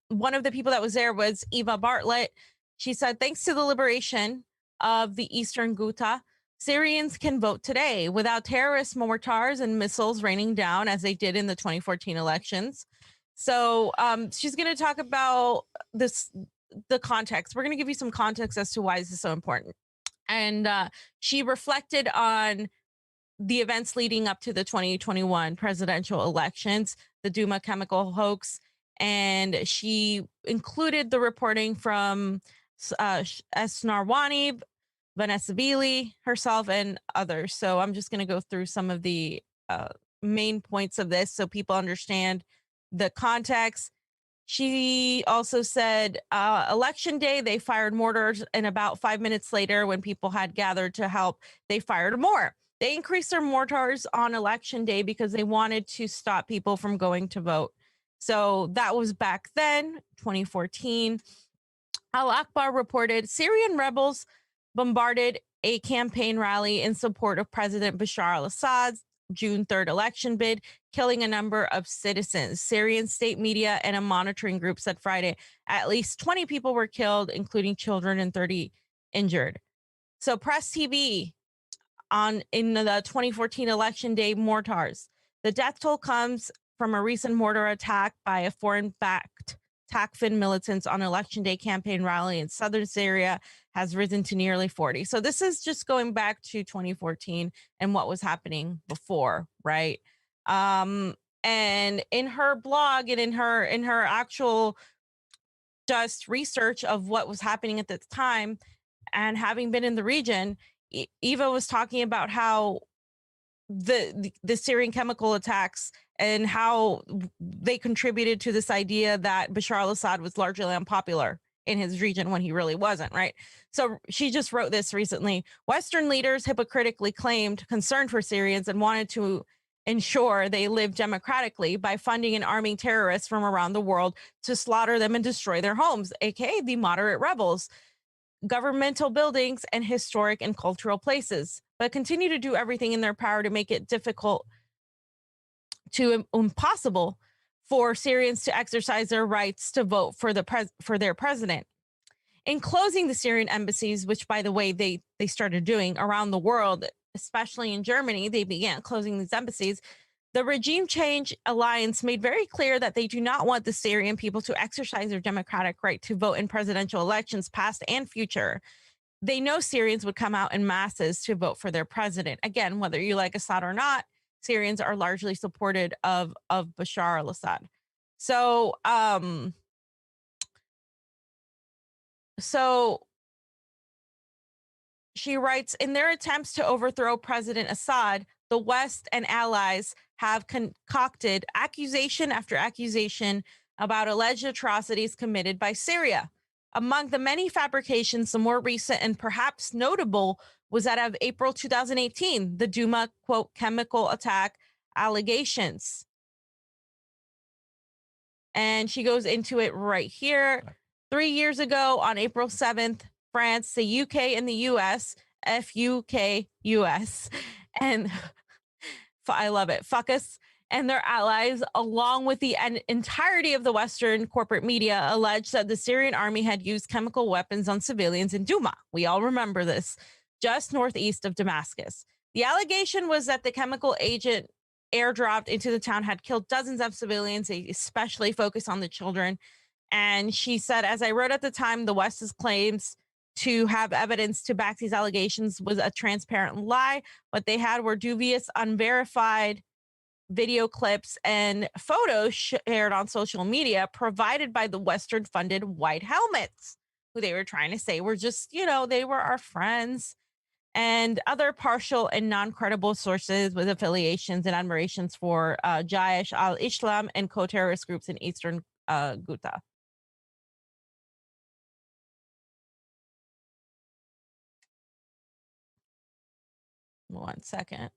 one of the people that was there was Eva Bartlett. She said, thanks to the liberation of the Eastern Ghouta, Syrians can vote today without terrorist mortars and missiles raining down as they did in the 2014 elections. So she's going to talk about the context. We're going to give you some context as to why this is so important. And she reflected on the events leading up to the 2021 presidential elections, the Duma chemical hoax, and she included the reporting from Narwani, Vanessa Beeley, herself, and others. So I'm just going to go through some of the main points of this so people understand the context. She also said election day, they fired mortars, and about 5 minutes later, when people had gathered to help, they fired more. They increased their mortars on election day because they wanted to stop people from going to vote. So that was back then, 2014. Al-Akbar reported Syrian rebels bombarded a campaign rally in support of President Bashar al-Assad's June 3rd election bid, killing a number of citizens. Syrian state media and a monitoring group said Friday at least 20 people were killed, including children, and 30 injured. So Press TV in the 2014 election day mortars. The death toll comes from a recent mortar attack by a foreign-backed Takfin militants on election day campaign rally in southern Syria has risen to nearly 40. So this is just going back to 2014 and what was happening before, right? And in her blog and in her actual just research of what was happening at the time, and having been in the region, Eva was talking about how the Syrian chemical attacks and how they contributed to this idea that Bashar al-Assad was largely unpopular in his region when he really wasn't, right? So she just wrote this recently. Western leaders hypocritically claimed concern for Syrians and wanted to ensure they live democratically by funding and arming terrorists from around the world to slaughter them and destroy their homes, aka the moderate rebels, governmental buildings, and historic and cultural places, but continue to do everything in their power to make it difficult to impossible for Syrians to exercise their rights to vote for their president. In closing the Syrian embassies, which, by the way, they started doing around the world, especially in Germany, they began closing these embassies. The Regime Change Alliance made very clear that they do not want the Syrian people to exercise their democratic right to vote in presidential elections, past and future. They know Syrians would come out in masses to vote for their president. Again, whether you like Assad or not, Syrians are largely supported of Bashar al-Assad. So she writes, in their attempts to overthrow President Assad, the West and allies have concocted accusation after accusation about alleged atrocities committed by Syria. Among the many fabrications, the more recent and perhaps notable was that of April 2018, the Duma, quote, chemical attack allegations. And she goes into it right here. 3 years ago, on April 7th, France, the UK, and the US, FUK-US, and I love it, fuck us, and their allies, along with the entirety of the Western corporate media, alleged that the Syrian army had used chemical weapons on civilians in Duma. We all remember this, just northeast of Damascus. The allegation was that the chemical agent airdropped into the town had killed dozens of civilians. They especially focused on the children. And she said, as I wrote at the time, the West's claims to have evidence to back these allegations was a transparent lie. What they had were dubious, unverified video clips and photos shared on social media provided by the Western-funded White Helmets, who they were trying to say were just, you know, they were our friends, and other partial and non-credible sources with affiliations and admirations for Jaish al-Islam and co-terrorist groups in Eastern Ghouta. One second.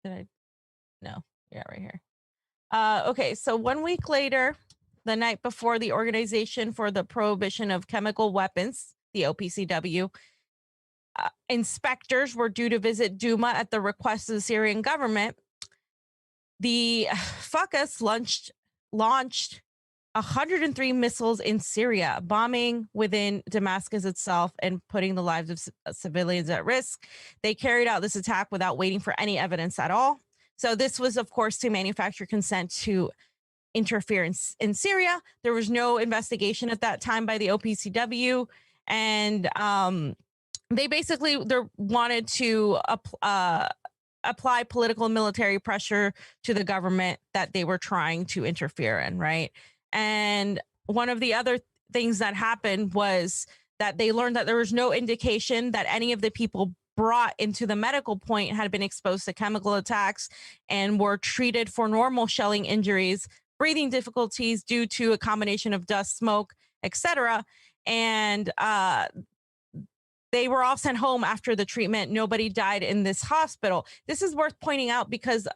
Did I? No. Yeah, right here. Okay, so 1 week later, the night before the Organization for the Prohibition of Chemical Weapons, the OPCW, inspectors were due to visit Duma at the request of the Syrian government. The Fuckus launched 103 missiles in Syria, bombing within Damascus itself and putting the lives of civilians at risk. They carried out this attack without waiting for any evidence at all. So this was, of course, to manufacture consent to interfere in Syria. There was no investigation at that time by the OPCW. And they basically wanted to apply political and military pressure to the government that they were trying to interfere in, right? And one of the other things that happened was that they learned that there was no indication that any of the people brought into the medical point had been exposed to chemical attacks and were treated for normal shelling injuries, breathing difficulties due to a combination of dust, smoke, etc. And they were all sent home after the treatment. Nobody died in this hospital. This is worth pointing out because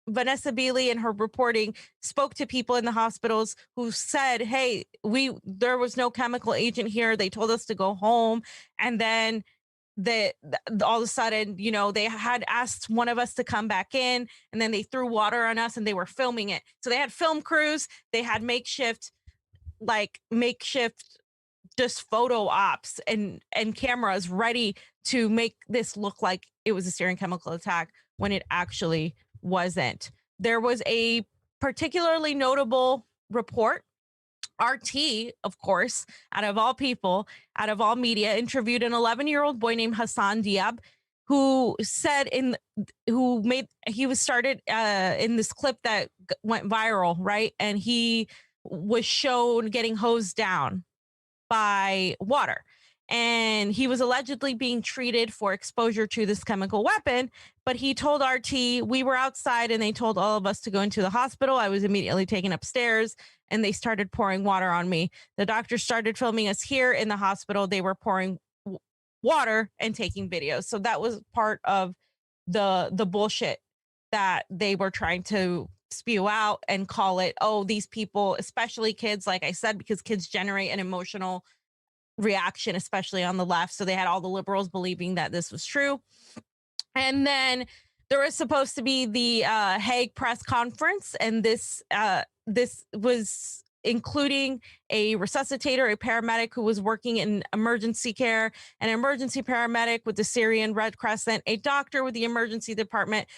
Vanessa Beeley in her reporting spoke to people in the hospitals who said, hey, there was no chemical agent here. They told us to go home. And then all of a sudden, you know, they had asked one of us to come back in, and then they threw water on us and they were filming it. So they had film crews, they had makeshift just photo ops and cameras ready to make this look like it was a Syrian chemical attack when it actually wasn't. There was a particularly notable report. RT, of course, out of all people, out of all media, interviewed an 11-year-old boy named Hassan Diab, who said he was started in this clip that went viral, right? And he was shown getting hosed down by water. And he was allegedly being treated for exposure to this chemical weapon. But he told RT, we were outside and they told all of us to go into the hospital. I was immediately taken upstairs and they started pouring water on me. The doctor started filming us here in the hospital. They were pouring water and taking videos. So that was part of the bullshit that they were trying to spew out and call it, oh, these people, especially kids, like I said, because kids generate an emotional reaction, especially on the left. So they had all the liberals believing that this was true. And then there was supposed to be the Hague press conference, and this was including a resuscitator, a paramedic who was working in emergency care, an emergency paramedic with the Syrian Red Crescent, a doctor with the emergency department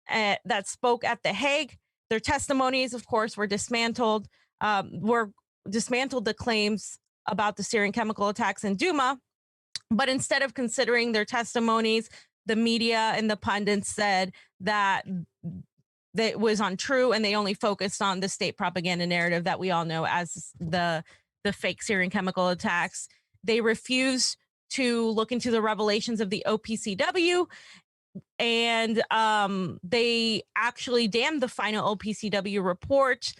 that spoke at the Hague. Their testimonies, of course, were dismantled the claims about the Syrian chemical attacks in Duma. But instead of considering their testimonies, the media and the pundits said that it was untrue, and they only focused on the state propaganda narrative that we all know as the fake Syrian chemical attacks. they refused to look into the revelations of the OPCW, and they actually damned the final OPCW report,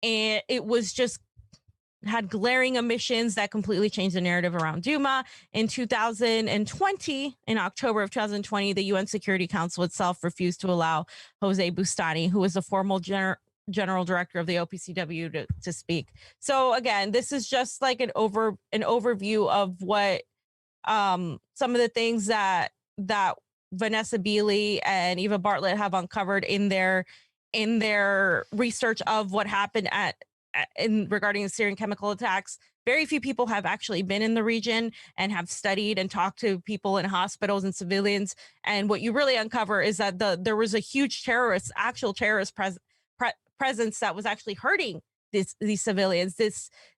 and it was just had glaring omissions that completely changed the narrative around Duma. In 2020, in October of 2020, the UN Security Council itself refused to allow Jose Bustani, who was the formal general director of the OPCW, to speak. So again, this is just like an overview of what some of the things that Vanessa Beeley and Eva Bartlett have uncovered in their research of what happened regarding the Syrian chemical attacks. Very few people have actually been in the region and have studied and talked to people in hospitals and civilians. And what you really uncover is that there was a huge actual terrorist presence that was actually hurting these civilians.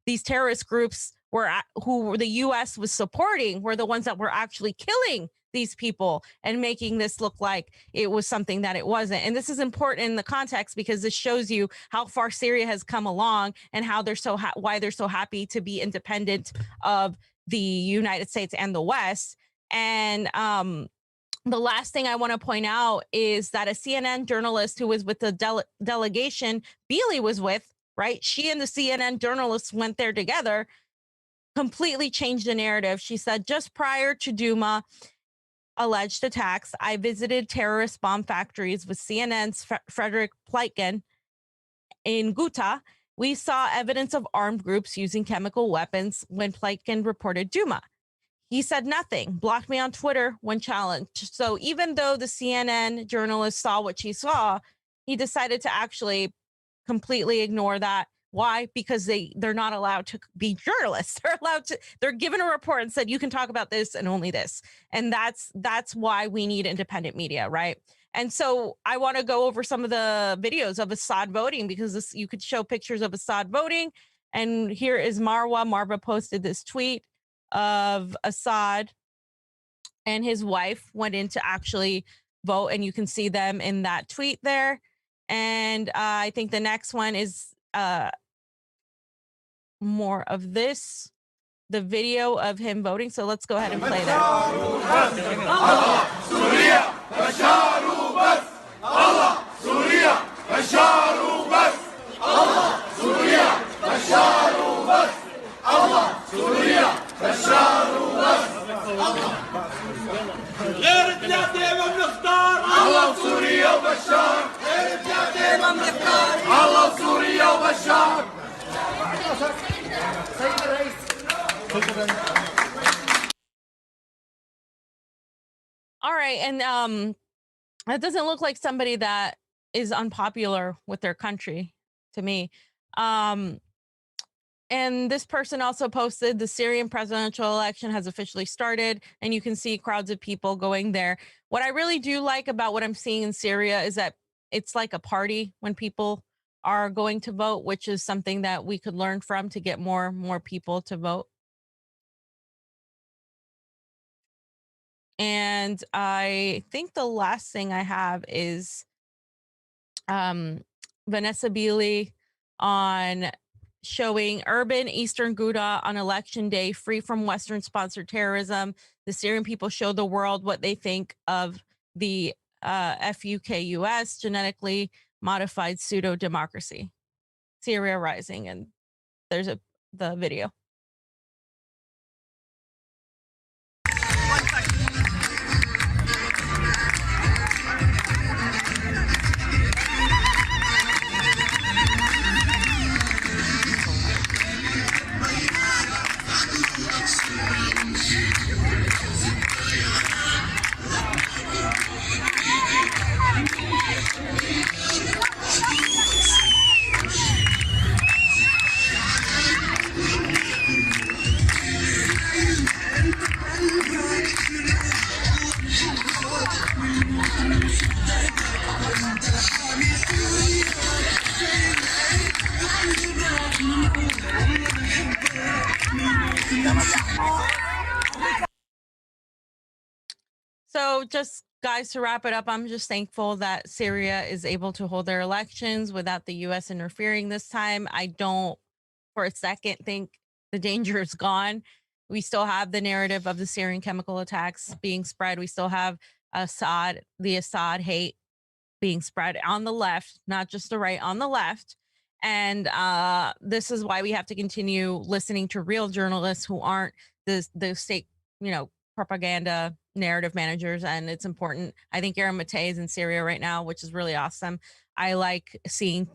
These terrorist groups who the U.S. was supporting were the ones that were actually killing these people and making this look like it was something that it wasn't. And this is important in the context because this shows you how far Syria has come along and how they're why they're so happy to be independent of the United States and the West. And the last thing I want to point out is that a CNN journalist who was with the delegation Beeley was with, right? She and the CNN journalists went there together, completely changed the narrative. She said, just prior to Duma alleged attacks, I visited terrorist bomb factories with CNN's Frederick Pleitgen in Ghouta. We saw evidence of armed groups using chemical weapons when Pleitgen reported Duma. He said nothing, blocked me on Twitter when challenged. So even though the CNN journalist saw what she saw, he decided to actually completely ignore that. Why? Because they're not allowed to be journalists. They're given a report and said, you can talk about this and only this. And that's why we need independent media, right? And so I want to go over some of the videos of Assad voting, because you could show pictures of Assad voting. And here is Marwa. Marwa posted this tweet of Assad and his wife went in to actually vote. And you can see them in that tweet there. And I think the next one is more of this, the video of him voting. So let's go ahead and play that. All right, and that doesn't look like somebody that is unpopular with their country to me. And this person also posted the Syrian presidential election has officially started, and you can see crowds of people going there. What I really do like about what I'm seeing in Syria is that it's like a party when people are going to vote, which is something that we could learn from to get more people to vote. And I think the last thing I have is Vanessa Beeley on showing urban Eastern Ghouta on election day, free from Western sponsored terrorism. The Syrian people show the world what they think of the FUKUS, genetically modified pseudo democracy. Syria rising, and there's the video. So just guys, to wrap it up, I'm just thankful that Syria is able to hold their elections without the U.S. interfering this time. I don't for a second think the danger is gone. We still have the narrative of the Syrian chemical attacks being spread. We still have the Assad hate being spread on the left, not just the right, on the left. And this is why we have to continue listening to real journalists who aren't the state, propaganda narrative managers. And it's important. I think Aaron Matei is in Syria right now, which is really awesome. I like seeing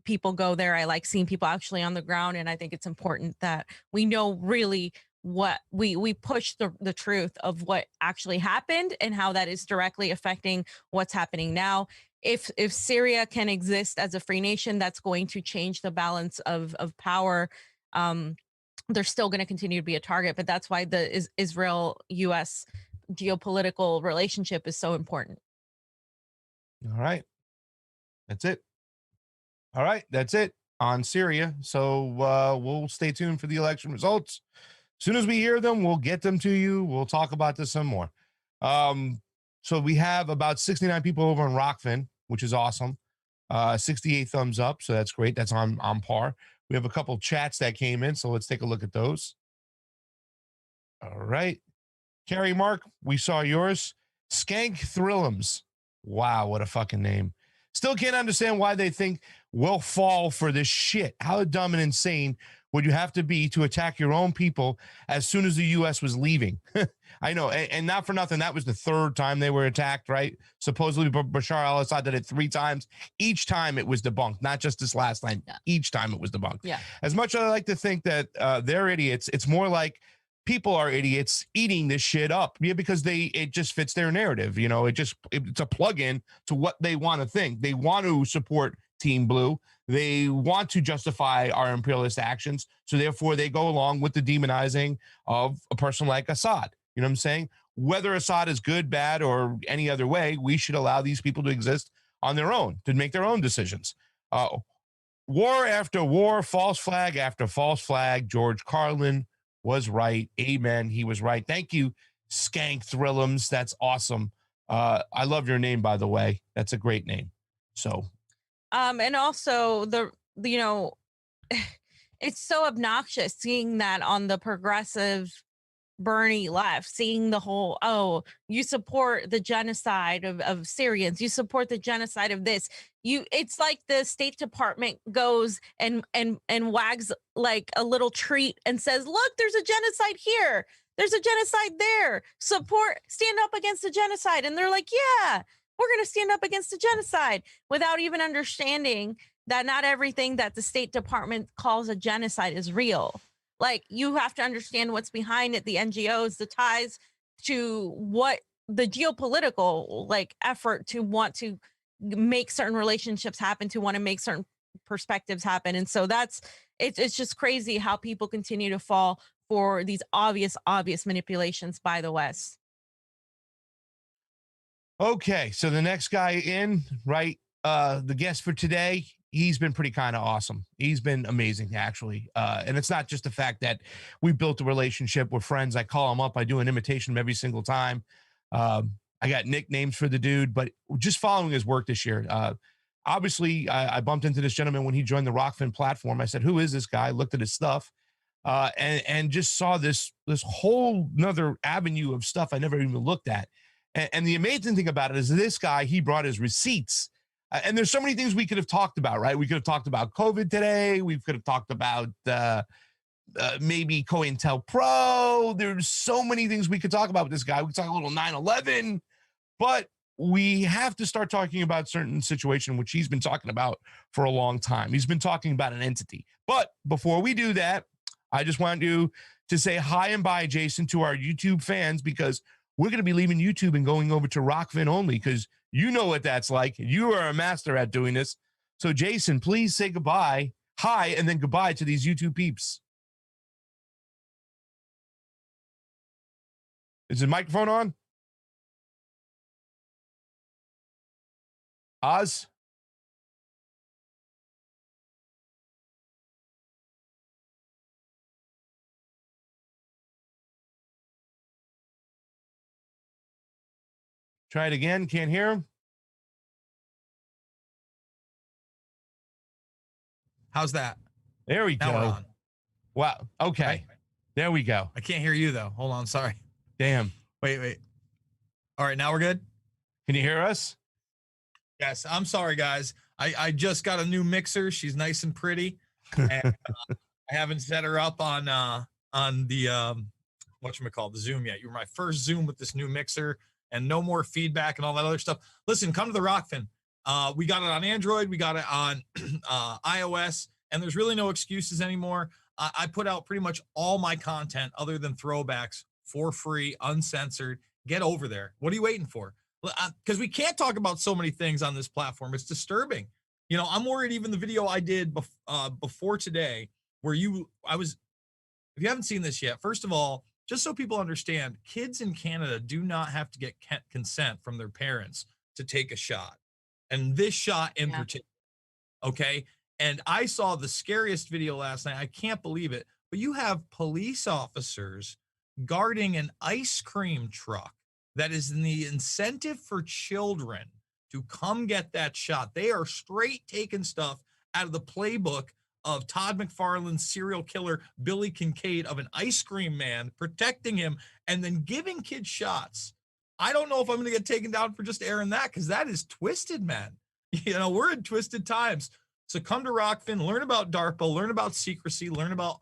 people go there. I like seeing people actually on the ground. And I think it's important that we know really what we push the truth of what actually happened and how that is directly affecting what's happening now. If Syria can exist as a free nation, that's going to change the balance of power. They're still going to continue to be a target, but that's why the Israel-U.S. geopolitical relationship is so important. All right. That's it. All right. That's it on Syria. So we'll stay tuned for the election results. As soon as we hear them, we'll get them to you. We'll talk about this some more. So we have about 69 people over on Rokfin, which is awesome. 68 thumbs up. So that's great. That's on par. We have a couple chats that came in. So let's take a look at those. All right. Carrie Mark, we saw yours. Skank Thrillums. Wow, what a fucking name. Still can't understand why they think we'll fall for this shit. How dumb and insane would you have to be to attack your own people as soon as the U.S. was leaving? I know, and not for nothing, that was the third time they were attacked, right? Supposedly Bashar al-Assad did it 3 times. Each time it was debunked, not just this last time. Yeah. Each time it was debunked. Yeah. As much as I like to think that they're idiots, it's more like people are idiots eating this shit up. Yeah, because it just fits their narrative. It's a plug-in to what they want to think. They want to support Team Blue. They want to justify our imperialist actions. So therefore they go along with the demonizing of a person like Assad. You know what I'm saying? Whether Assad is good, bad, or any other way, we should allow these people to exist on their own, to make their own decisions. War after war, false flag after false flag. George Carlin was right. Amen. He was right. Thank you, Skank Thrillums. That's awesome. I love your name, by the way. That's a great name. So, and also it's so obnoxious seeing that on the progressive Bernie left, seeing the whole, oh, you support the genocide of Syrians, you support the genocide of this. It's like the State Department goes and wags like a little treat and says, look, there's a genocide here, there's a genocide there, stand up against the genocide. And they're like, yeah, we're going to stand up against the genocide, without even understanding that not everything that the State Department calls a genocide is real. Like, you have to understand what's behind it, the NGOs, the ties to what the geopolitical effort to want to make certain relationships happen, to want to make certain perspectives happen. And so it's just crazy how people continue to fall for these obvious manipulations by the West. Okay, so the next guy in, right? The guest for today, he's been pretty kind of awesome. He's been amazing, actually. And it's not just the fact that we built a relationship. We're friends. I call him up. I do an imitation of him every single time. I got nicknames for the dude, but just following his work this year. Obviously, I bumped into this gentleman when he joined the Rokfin platform. I said, who is this guy? Looked at his stuff and just saw this whole nother avenue of stuff I never even looked at. And the amazing thing about it is this guy, he brought his receipts. And there's so many things we could have talked about, right? We could have talked about COVID today. We could have talked about maybe COINTELPRO. There's so many things we could talk about with this guy. We could talk a little 9/11, but we have to start talking about certain situation, which he's been talking about for a long time. He's been talking about an entity. But before we do that, I just want you to say hi and bye, Jason, to our YouTube fans, because we're going to be leaving YouTube and going over to Rokfin only, because you know what that's like. You are a master at doing this. So, Jason, please say goodbye, hi, and then goodbye to these YouTube peeps. Is the microphone on? Oz? Try it again. Can't hear him. How's that? There we Now we're go. on. Wow. Okay. Right. There we go. I can't hear you though. Hold on. Sorry. Damn. Wait. All right. Now we're good. Can you hear us? Yes. I'm sorry, guys. I just got a new mixer. She's nice and pretty. And I haven't set her up on the whatchamacallit, the Zoom yet. You were my first Zoom with this new mixer and no more feedback and all that other stuff. Listen, come to the Rokfin. We got it on Android. We got it on iOS, and there's really no excuses anymore. I put out pretty much all my content other than throwbacks for free, uncensored. Get over there. What are you waiting for? Because we can't talk about so many things on this platform. It's disturbing. You know, I'm worried even the video I did before today where if you haven't seen this yet, first of all, just so people understand, kids in Canada do not have to get consent from their parents to take a shot. And this shot in particular, okay? And I saw the scariest video last night. I can't believe it. But you have police officers guarding an ice cream truck that is in the incentive for children to come get that shot. They are straight taking stuff out of the playbook of Todd McFarlane's serial killer, Billy Kincaid, of an ice cream man, protecting him and then giving kids shots. I don't know if I'm going to get taken down for just airing that, because that is twisted, man. You know, we're in twisted times. So come to Rokfin, learn about DARPA, learn about secrecy, learn about